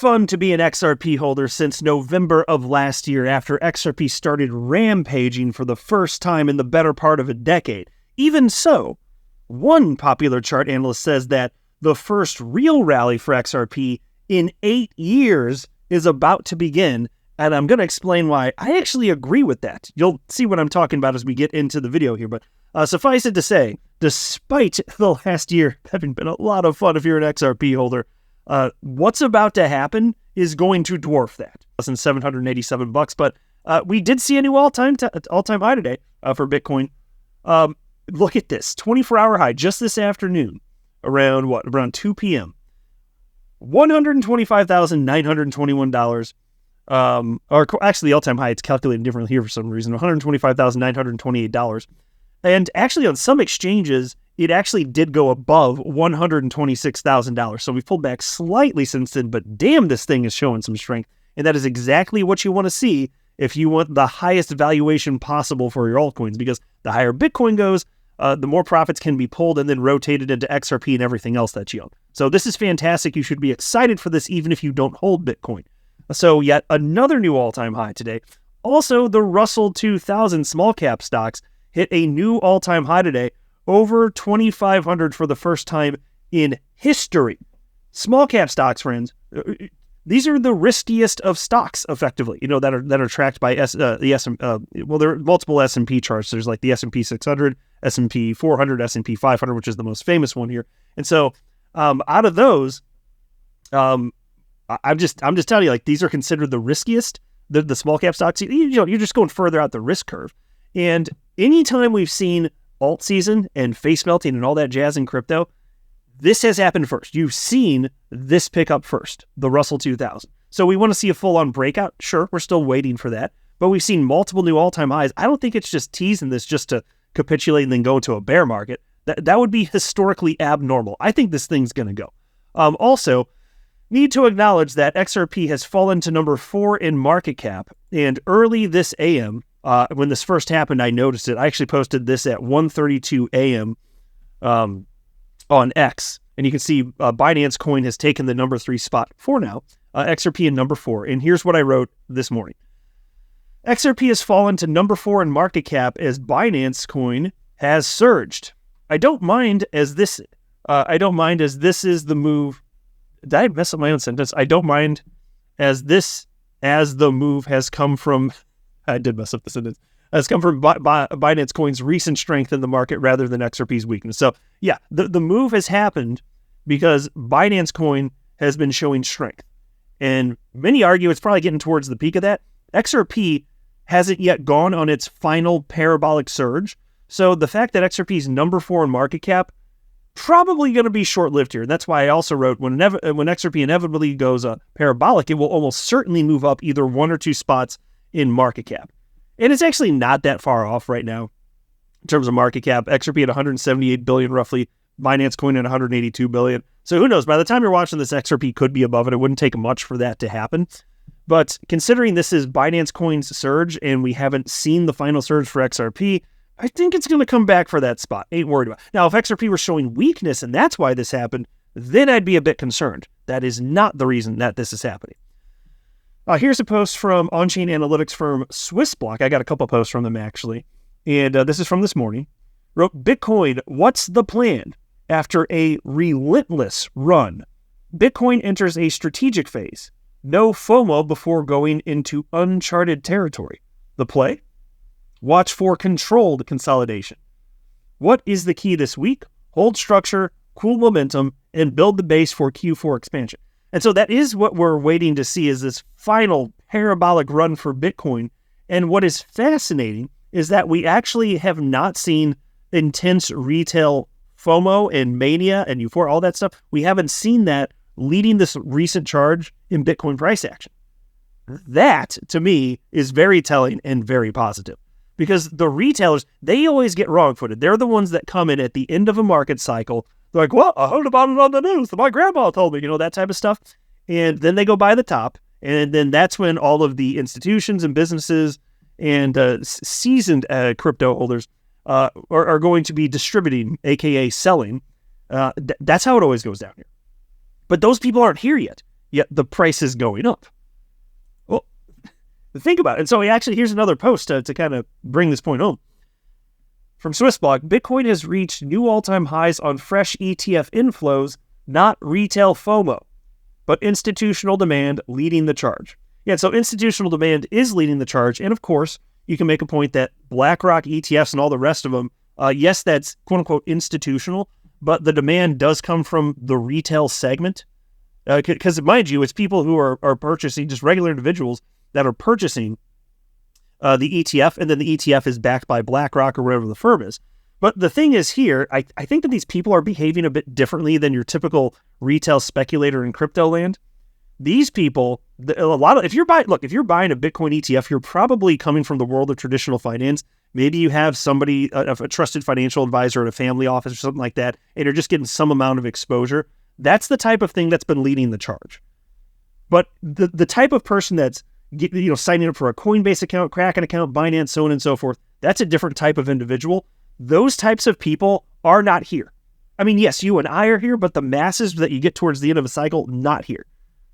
Fun to be an XRP holder since November of last year after XRP started rampaging for the first time in the better part of a decade. Even so, one popular chart analyst says that the first real rally for XRP in 8 years is about to begin, and I'm going to explain why I actually agree with that. You'll see what I'm talking about as we get into the video here, but suffice it to say, despite the last year having been a lot of fun if you're an XRP holder, what's about to happen is going to dwarf that. $787, but we did see a new all-time high today for Bitcoin. Look at this, 24-hour high just this afternoon, around 2 p.m. $125,921. Or actually, the all-time high, it's calculated differently here for some reason, $125,928. And actually, on some exchanges, it actually did go above $126,000. So we've pulled back slightly since then, but damn, this thing is showing some strength. And that is exactly what you want to see if you want the highest valuation possible for your altcoins, because the higher Bitcoin goes, the more profits can be pulled and then rotated into XRP and everything else that you own. So this is fantastic. You should be excited for this even if you don't hold Bitcoin. So yet another new all-time high today. Also, the Russell 2000 small cap stocks hit a new all-time high today, over 2,500 for the first time in history. Small cap stocks, friends, these are the riskiest of stocks, effectively, that are tracked by well, there are multiple S&P charts. There's like the S&P 600, S&P 400, S&P 500, which is the most famous one here. And so, out of those, I'm just telling you, like, these are considered the riskiest. The small cap stocks. You're just going further out the risk curve. And anytime we've seen alt season and face melting and all that jazz in crypto, this has happened first. You've seen this pick up first, the Russell 2000. So we want to see a full-on breakout. Sure, we're still waiting for that. But we've seen multiple new all-time highs. I don't think it's just teasing this just to capitulate and then go into a bear market. That would be historically abnormal. I think this thing's going to go. Also, need to acknowledge that XRP has fallen to number 4 in market cap. And early this AM, when this first happened, I noticed it. I actually posted this at 1:32 a.m. On X. And you can see Binance Coin has taken the number 3 spot for now. XRP in number 4. And here's what I wrote this morning. XRP has fallen to number 4 in market cap as Binance Coin has surged. I don't mind as this is the move. Did I mess up my own sentence? I don't mind as the move has come from. I did mess up the sentence. Has come from Binance Coin's recent strength in the market rather than XRP's weakness. So yeah, the move has happened because Binance Coin has been showing strength. And many argue it's probably getting towards the peak of that. XRP hasn't yet gone on its final parabolic surge. So the fact that XRP is number 4 in market cap, probably going to be short-lived here. And that's why I also wrote, when XRP inevitably goes parabolic, it will almost certainly move up either 1 or 2 spots in market cap. And it's actually not that far off right now in terms of market cap. XRP at 178 billion roughly, Binance Coin at 182 billion. So who knows? By the time you're watching this, XRP could be above it. It wouldn't take much for that to happen. But considering this is Binance Coin's surge and we haven't seen the final surge for XRP, I think it's going to come back for that spot. Ain't worried about it. Now, if XRP were showing weakness and that's why this happened, then I'd be a bit concerned. That is not the reason that this is happening. Here's a post from on-chain analytics firm Swissblock. I got a couple posts from them, actually. And this is from this morning. Wrote, Bitcoin, what's the plan? After a relentless run, Bitcoin enters a strategic phase. No FOMO before going into uncharted territory. The play? Watch for controlled consolidation. What is the key this week? Hold structure, cool momentum, and build the base for Q4 expansion. And so that is what we're waiting to see, is this final parabolic run for Bitcoin. And what is fascinating is that we actually have not seen intense retail FOMO and mania and euphoria, all that stuff. We haven't seen that leading this recent charge in Bitcoin price action. That, to me, is very telling and very positive. Because the retailers, they always get wrong-footed. They're the ones that come in at the end of a market cycle. They're like, well, I heard about it on the news. My grandma told me, that type of stuff. And then they go buy the top. And then that's when all of the institutions and businesses and seasoned crypto holders are going to be distributing, aka selling. That's how it always goes down here. But those people aren't here yet. yet the price is going up. Well, think about it. And so here's another post to kind of bring this point home. From Swissblog, Bitcoin has reached new all-time highs on fresh ETF inflows, not retail FOMO, but institutional demand leading the charge. Yeah, so institutional demand is leading the charge. And of course, you can make a point that BlackRock ETFs and all the rest of them, yes, that's quote-unquote institutional, but the demand does come from the retail segment. Because mind you, it's people who are purchasing, just regular individuals that are purchasing the ETF, and then the ETF is backed by BlackRock or whatever the firm is. But the thing is here, I think that these people are behaving a bit differently than your typical retail speculator in crypto land. These people, if you're buying a Bitcoin ETF, you're probably coming from the world of traditional finance. Maybe you have somebody, a trusted financial advisor at a family office or something like that, and you're just getting some amount of exposure. That's the type of thing that's been leading the charge. But the type of person that's signing up for a Coinbase account, Kraken account, Binance, so on and so forth, that's a different type of individual. Those types of people are not here. I mean, yes, you and I are here, but the masses that you get towards the end of a cycle, not here.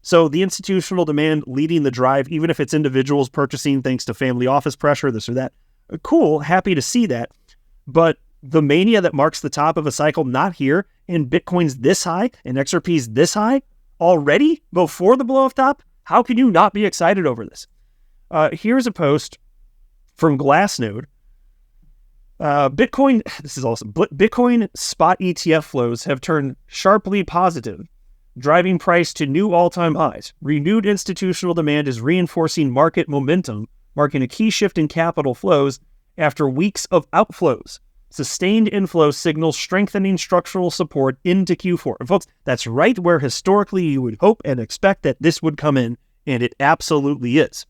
So the institutional demand leading the drive, even if it's individuals purchasing thanks to family office pressure, this or that, cool, happy to see that. But the mania that marks the top of a cycle, not here, and Bitcoin's this high, and XRP's this high, already, before the blow-off top, how can you not be excited over this? Here's a post from Glassnode. Bitcoin, this is awesome. Bitcoin spot ETF flows have turned sharply positive, driving price to new all-time highs. Renewed institutional demand is reinforcing market momentum, marking a key shift in capital flows after weeks of outflows. Sustained inflow signals strengthening structural support into Q4. And folks, that's right where historically you would hope and expect that this would come in, and it absolutely is.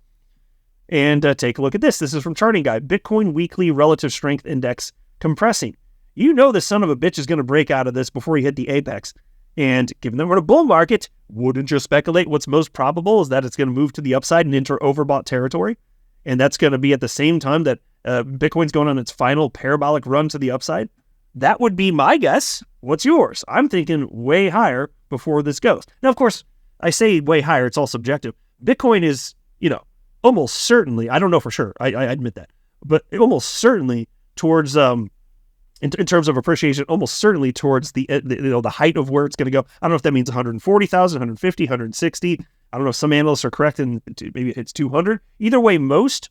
And take a look at this. This is from Charting Guide. Bitcoin Weekly Relative Strength Index compressing. You know the son of a bitch is going to break out of this before he hit the apex. And given that we're in a bull market, wouldn't you speculate what's most probable is that it's going to move to the upside and enter overbought territory? And that's going to be at the same time that Bitcoin's going on its final parabolic run to the upside? That would be my guess. What's yours? I'm thinking way higher before this goes. Now, of course, I say way higher. It's all subjective. Bitcoin is, almost certainly, I don't know for sure. I admit that. But almost certainly towards, in terms of appreciation, almost certainly towards the height of where it's going to go. I don't know if that means 140,000, 150, 160. I don't know if some analysts are correct and maybe it hits 200. Either way, most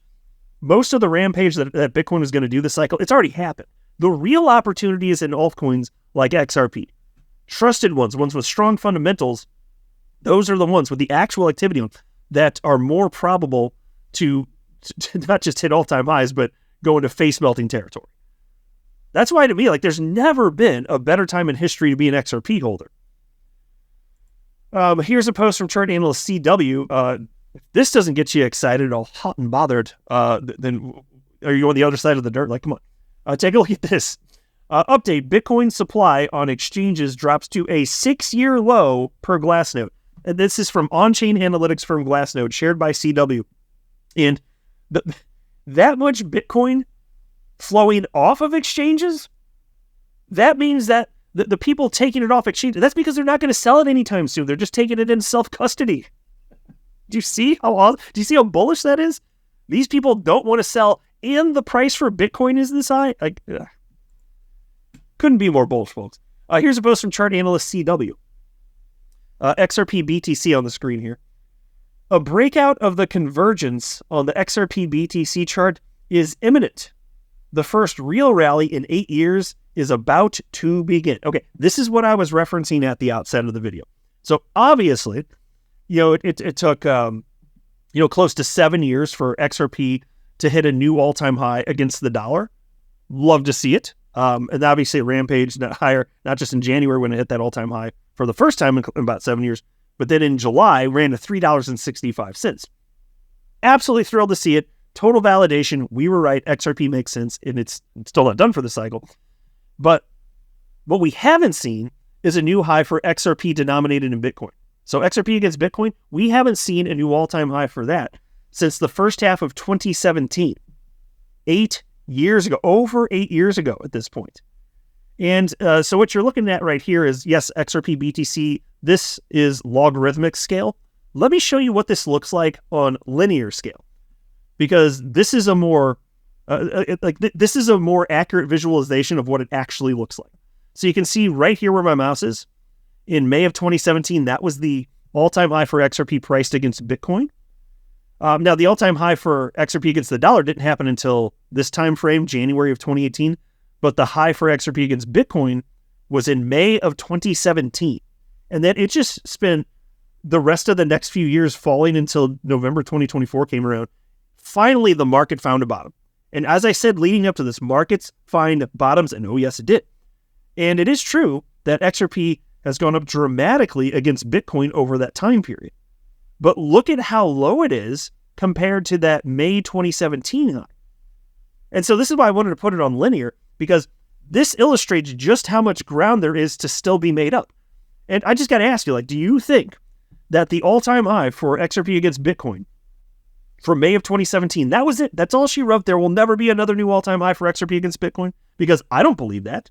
of the rampage that Bitcoin is going to do this cycle, it's already happened. The real opportunity is in altcoins like XRP. Trusted ones with strong fundamentals, those are the ones with the actual activity on that are more probable to not just hit all-time highs, but go into face-melting territory. That's why, to me, there's never been a better time in history to be an XRP holder. Here's a post from chart analyst CW. If this doesn't get you excited, all hot and bothered, then are you on the other side of the dirt? Come on. Take a look at this. Update, Bitcoin supply on exchanges drops to a 6-year low per Glassnode. And this is from on-chain analytics firm Glassnode, shared by CW. And that much Bitcoin flowing off of exchanges, that means that the people taking it off exchange, that's because they're not going to sell it anytime soon. They're just taking it in self-custody. Do you see how bullish that is? These people don't want to sell, and the price for Bitcoin is this high. Couldn't be more bullish, folks. Here's a post from chart analyst CW. XRP BTC on the screen here. A breakout of the convergence on the XRP BTC chart is imminent. The first real rally in 8 years is about to begin. Okay, this is what I was referencing at the outset of the video. So obviously, it took close to 7 years for XRP to hit a new all-time high against the dollar. Love to see it. And obviously rampage higher, not just in January when it hit that all-time high for the first time in about 7 years, but then in July ran to $3.65. Absolutely thrilled to see it. Total validation. We were right. XRP makes sense, and it's still not done for the cycle. But what we haven't seen is a new high for XRP denominated in Bitcoin. So XRP against Bitcoin, we haven't seen a new all-time high for that since the first half of 2017. 8 years ago, over 8 years ago at this point. And so what you're looking at right here is, yes, XRP BTC, this is logarithmic scale. Let me show you what this looks like on linear scale, because this is a more this is a more accurate visualization of what it actually looks like. So you can see right here where my mouse is. In May of 2017, that was the all-time high for XRP priced against Bitcoin. Now, the all-time high for XRP against the dollar didn't happen until this time frame, January of 2018, but the high for XRP against Bitcoin was in May of 2017. And then it just spent the rest of the next few years falling until November 2024 came around. Finally, the market found a bottom. And as I said, leading up to this, markets find bottoms, and oh yes, it did. And it is true that XRP has gone up dramatically against Bitcoin over that time period. But look at how low it is compared to that May 2017 high. And so this is why I wanted to put it on linear, because this illustrates just how much ground there is to still be made up. And I just got to ask you, do you think that the all-time high for XRP against Bitcoin from May of 2017, that was it? That's all she wrote. There will never be another new all-time high for XRP against Bitcoin? Because I don't believe that.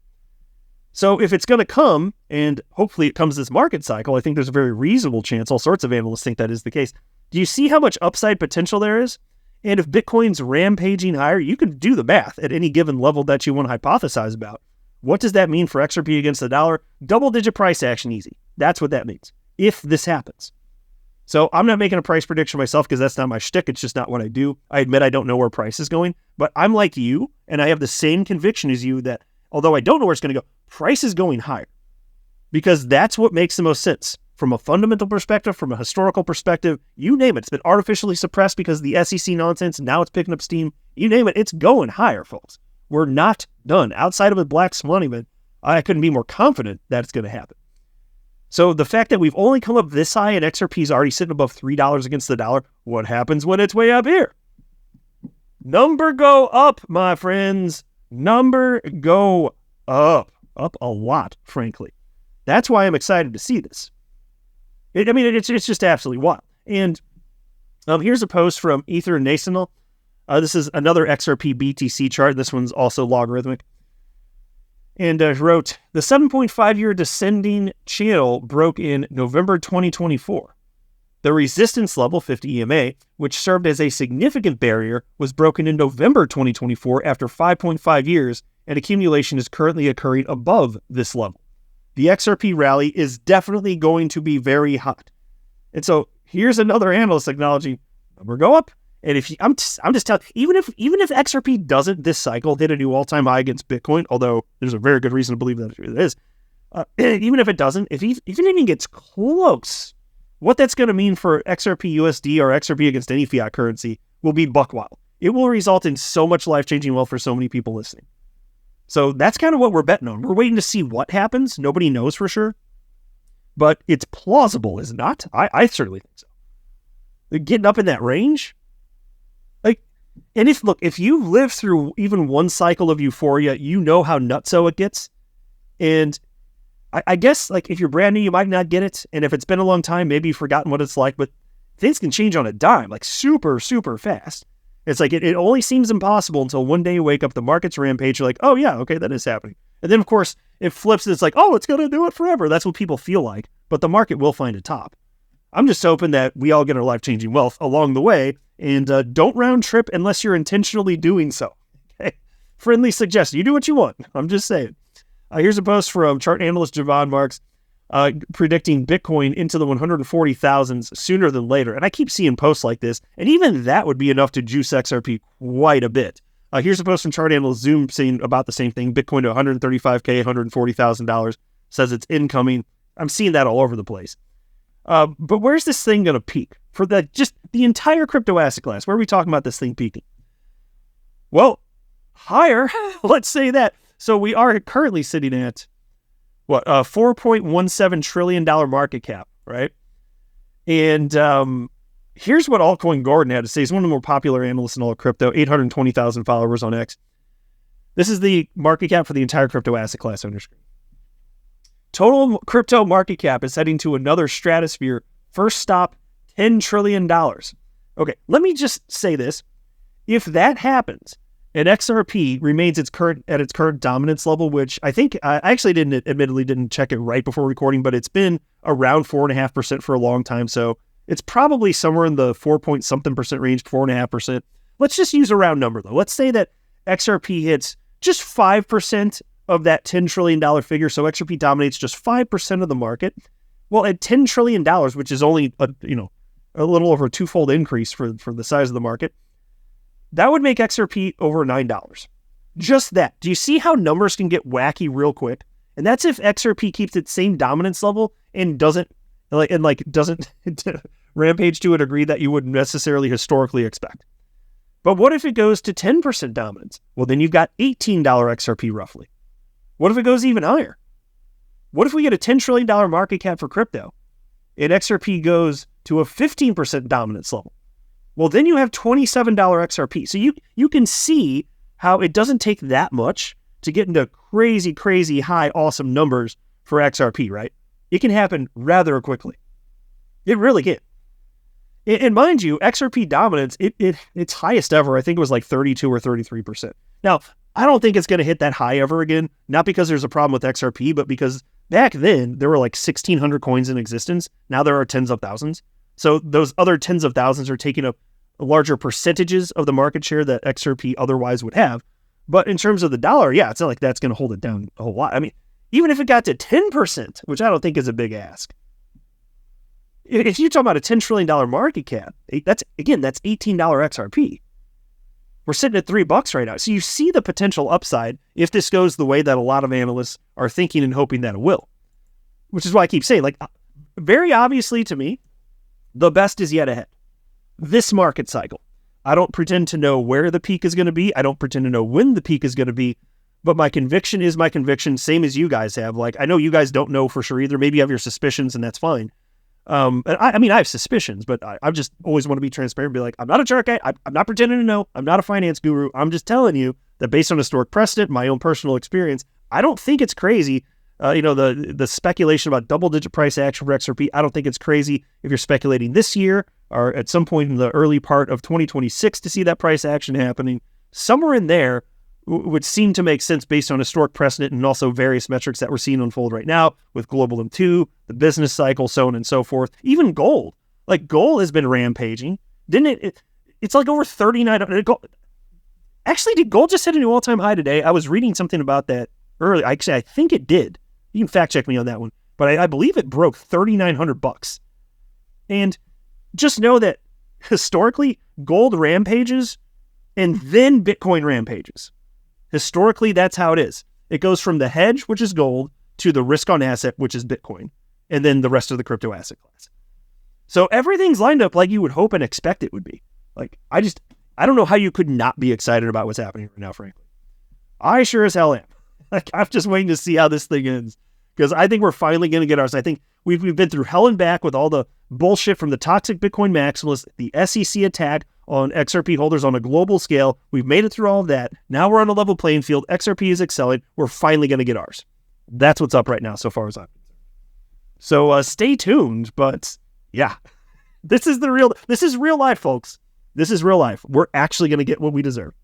So if it's going to come, and hopefully it comes this market cycle, I think there's a very reasonable chance, all sorts of analysts think that is the case. Do you see how much upside potential there is? And if Bitcoin's rampaging higher, you can do the math at any given level that you want to hypothesize about. What does that mean for XRP against the dollar? Double-digit price action easy. That's what that means, if this happens. So I'm not making a price prediction myself because that's not my shtick. It's just not what I do. I admit I don't know where price is going, but I'm like you, and I have the same conviction as you that although I don't know where it's going to go, price is going higher, because that's what makes the most sense from a fundamental perspective, from a historical perspective. You name it. It's been artificially suppressed because of the SEC nonsense. Now it's picking up steam. You name it. It's going higher, folks. We're not done. Outside of a black swan event, I couldn't be more confident that it's going to happen. So the fact that we've only come up this high and XRP is already sitting above $3 against the dollar, what happens when it's way up here? Number go up, my friends. Number go up. Up a lot, frankly. That's why I'm excited to see this. It's just absolutely wild. And here's a post from Ether National. This is another XRP BTC chart. This one's also logarithmic. And wrote, the 7.5-year descending channel broke in November 2024. The resistance level, 50 EMA, which served as a significant barrier, was broken in November 2024 after 5.5 years, and accumulation is currently occurring above this level. The XRP rally is definitely going to be very hot. And so here's another analyst acknowledging, number go up. And if I'm just telling, even if XRP doesn't this cycle hit a new all-time high against Bitcoin, although there's a very good reason to believe that it is, even if it doesn't, if it even gets close, what that's going to mean for XRP USD or XRP against any fiat currency will be buck wild. It will result in so much life-changing wealth for so many people listening. So that's kind of what we're betting on. We're waiting to see what happens. Nobody knows for sure, but it's plausible, is it not? I certainly think so. Getting up in that range. And if you live through even one cycle of euphoria, you know how nutso it gets. And I guess if you're brand new, you might not get it. And if it's been a long time, maybe you've forgotten what it's like, but things can change on a dime, super, super fast. It's it only seems impossible until one day you wake up, the market's rampage, you're like, oh yeah, okay, that is happening. And then of course it flips and it's oh, it's going to do it forever. That's what people feel like, but the market will find a top. I'm just hoping that we all get our life-changing wealth along the way, and don't round trip unless you're intentionally doing so. Okay? Friendly suggestion. You do what you want. I'm just saying. Here's a post from chart analyst Javon Marks predicting Bitcoin into the 140,000s sooner than later. And I keep seeing posts like this, and even that would be enough to juice XRP quite a bit. Here's a post from chart analyst Zoom saying about the same thing. Bitcoin to $135K, $140,000, says it's incoming. I'm seeing that all over the place. But where's this thing going to peak? For just the entire crypto asset class, where are we talking about this thing peaking? Well, higher, let's say that. So we are currently sitting at, $4.17 trillion market cap, right? And here's what Altcoin Gordon had to say. He's one of the more popular analysts in all of crypto, 820,000 followers on X. This is the market cap for the entire crypto asset class on your screen. Total crypto market cap is heading to another stratosphere. First stop, $10 trillion. Okay, let me just say this. If that happens, and XRP remains at its current dominance level, which I think, I actually admittedly didn't check it right before recording, but it's been around 4.5% for a long time. So It's probably somewhere in the 4-point-something% range, 4.5%. Let's just use a round number, though. Let's say that XRP hits just 5% of that $10 trillion figure. So XRP dominates just 5% of the market. Well, at $10 trillion, which is only a little over a twofold increase for the size of the market, that would make XRP over $9. Just that. Do you see how numbers can get wacky real quick? And that's if XRP keeps its same dominance level and doesn't rampage to a degree that you would necessarily historically expect. But what if it goes to 10% dominance? Well, then you've got $18 XRP roughly. What if it goes even higher? What if we get a $10 trillion market cap for crypto and XRP goes to a 15% dominance level? Well, then you have $27 XRP. So you can see how it doesn't take that much to get into crazy, crazy high, awesome numbers for XRP, right? It can happen rather quickly. It really can. And mind you, XRP dominance, its highest ever, I think it was like 32 or 33%. Now, I don't think it's going to hit that high ever again, not because there's a problem with XRP, but because back then there were like 1,600 coins in existence. Now there are tens of thousands. So those other tens of thousands are taking up larger percentages of the market share that XRP otherwise would have. But in terms of the dollar, yeah, it's not like that's going to hold it down a whole lot. I mean, even if it got to 10%, which I don't think is a big ask, if you're talking about a $10 trillion market cap, that's $18 XRP. We're sitting at $3 right now. So you see the potential upside if this goes the way that a lot of analysts are thinking and hoping that it will. Which is why I keep saying, like, very obviously to me, the best is yet ahead. This market cycle. I don't pretend to know where the peak is going to be. I don't pretend to know when the peak is going to be. But my conviction is my conviction, same as you guys have. Like, I know you guys don't know for sure either. Maybe you have your suspicions, and that's fine. I have suspicions, but I just always want to be transparent and be like, I'm not a chart guy. I'm not pretending to know. I'm not a finance guru. I'm just telling you that based on historic precedent, my own personal experience, I don't think it's crazy. The speculation about double-digit price action for XRP, I don't think it's crazy if you're speculating this year or at some point in the early part of 2026 to see that price action happening. Somewhere in there would seem to make sense based on historic precedent and also various metrics that we're seeing unfold right now with global M2, the business cycle, so on and so forth. Even gold. Like, gold has been rampaging. Didn't it? It's like over 39. Actually, did gold just hit a new all-time high today? I was reading something about that earlier. Actually, I think it did. You can fact check me on that one. But I believe it broke $3,900. And just know that historically, gold rampages and then Bitcoin rampages. Historically, that's how it is. It goes from the hedge, which is gold, to the risk on asset, which is Bitcoin, and then the rest of the crypto asset class. So everything's lined up like you would hope and expect it would be. Like, I don't know how you could not be excited about what's happening right now, frankly. I sure as hell am. Like, I'm just waiting to see how this thing ends, because I think we're finally going to get ours. I think we've been through hell and back with all the bullshit from the toxic Bitcoin maximalists, the SEC attack on XRP holders on a global scale. We've made it through all of that. Now we're on a level playing field. XRP is excelling. We're finally going to get ours. That's what's up right now, so far as I'm concerned. So stay tuned. But yeah, this is real life, folks. This is real life. We're actually going to get what we deserve.